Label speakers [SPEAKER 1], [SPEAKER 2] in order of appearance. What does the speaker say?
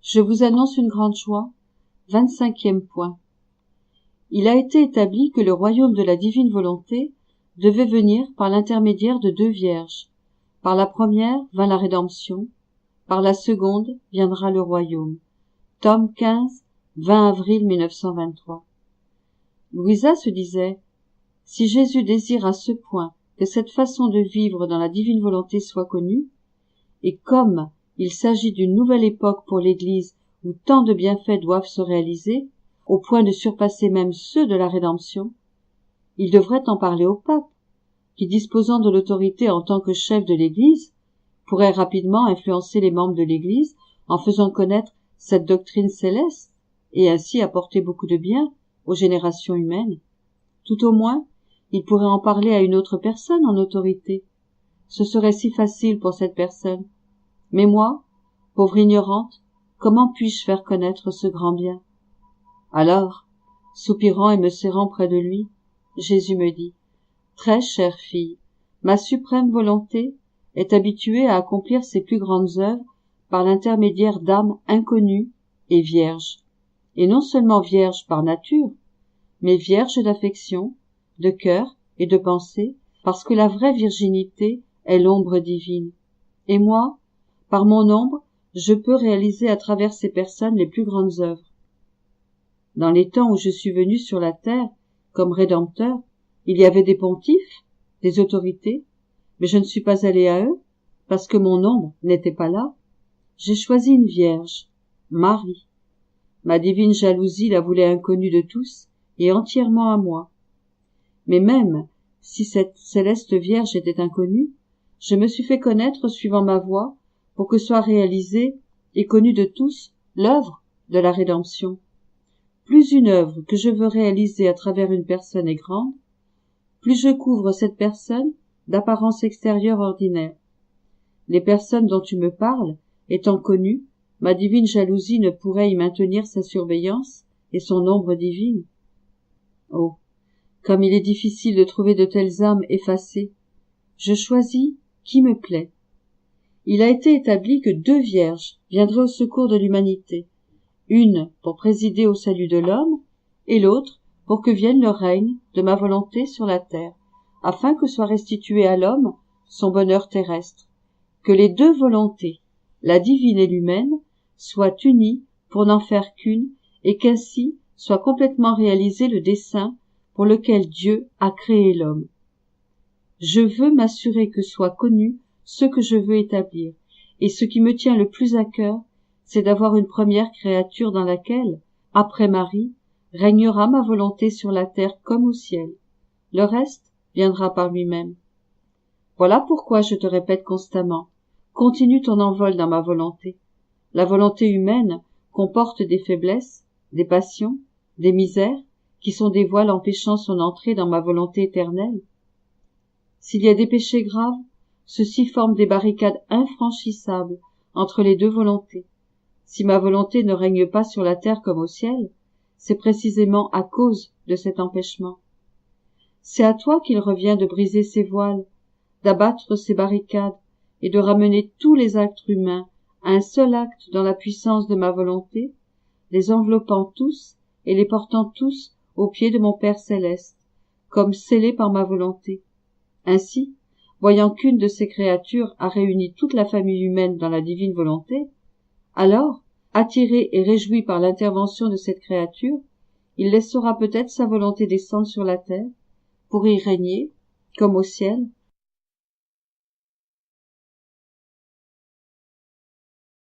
[SPEAKER 1] Je vous annonce une grande joie. 25e point. Il a été établi que le royaume de la divine volonté devait venir par l'intermédiaire de 2 vierges. Par la première vint la rédemption, par la seconde viendra le royaume. Tome 15, 20 avril 1923. Louisa se disait, si Jésus désire à ce point que cette façon de vivre dans la divine volonté soit connue, et comme il s'agit d'une nouvelle époque pour l'Église où tant de bienfaits doivent se réaliser, au point de surpasser même ceux de la rédemption, il devrait en parler au pape, qui, disposant de l'autorité en tant que chef de l'Église, pourrait rapidement influencer les membres de l'Église en faisant connaître cette doctrine céleste et ainsi apporter beaucoup de bien aux générations humaines. Tout au moins, il pourrait en parler à une autre personne en autorité. Ce serait si facile pour cette personne. Mais moi, pauvre ignorante, comment puis-je faire connaître ce grand bien? Alors, soupirant et me serrant près de lui, Jésus me dit, très chère fille, ma suprême volonté est habituée à accomplir ses plus grandes œuvres par l'intermédiaire d'âmes inconnues et vierges, et non seulement vierges par nature, mais vierges d'affection, de cœur et de pensée, parce que la vraie virginité est l'ombre divine. Et moi, par mon ombre, je peux réaliser à travers ces personnes les plus grandes œuvres. Dans les temps où je suis venu sur la terre comme rédempteur, il y avait des pontifes, des autorités, mais je ne suis pas allé à eux parce que mon ombre n'était pas là. J'ai choisi une vierge, Marie. Ma divine jalousie la voulait inconnue de tous et entièrement à moi. Mais même si cette céleste vierge était inconnue, je me suis fait connaître suivant ma voie pour que soit réalisée et connue de tous l'œuvre de la rédemption. Plus une œuvre que je veux réaliser à travers une personne est grande, plus je couvre cette personne d'apparence extérieure ordinaire. Les personnes dont tu me parles, étant connues, ma divine jalousie ne pourrait y maintenir sa surveillance et son ombre divine. Oh, comme il est difficile de trouver de telles âmes effacées. Je choisis qui me plaît. Il a été établi que 2 vierges viendraient au secours de l'humanité, une pour présider au salut de l'homme, et l'autre pour que vienne le règne de ma volonté sur la terre, afin que soit restitué à l'homme son bonheur terrestre, que les 2 volontés, la divine et l'humaine, soient unies pour n'en faire qu'une, et qu'ainsi soit complètement réalisé le dessein pour lequel Dieu a créé l'homme. Je veux m'assurer que soit connu ce que je veux établir, et ce qui me tient le plus à cœur, c'est d'avoir une première créature dans laquelle, après Marie, régnera ma volonté sur la terre comme au ciel. Le reste viendra par lui-même. Voilà pourquoi je te répète constamment, continue ton envol dans ma volonté. La volonté humaine comporte des faiblesses, des passions, des misères, qui sont des voiles empêchant son entrée dans ma volonté éternelle. S'il y a des péchés graves, ceux-ci forment des barricades infranchissables entre les 2 volontés. Si ma volonté ne règne pas sur la terre comme au ciel, c'est précisément à cause de cet empêchement. C'est à toi qu'il revient de briser ces voiles, d'abattre ces barricades et de ramener tous les actes humains à un seul acte dans la puissance de ma volonté, les enveloppant tous et les portant tous aux pieds de mon Père céleste, comme scellés par ma volonté. Ainsi, voyant qu'une de ces créatures a réuni toute la famille humaine dans la divine volonté, alors, attiré et réjoui par l'intervention de cette créature, il laissera peut-être sa volonté descendre sur la terre, pour y régner, comme au ciel,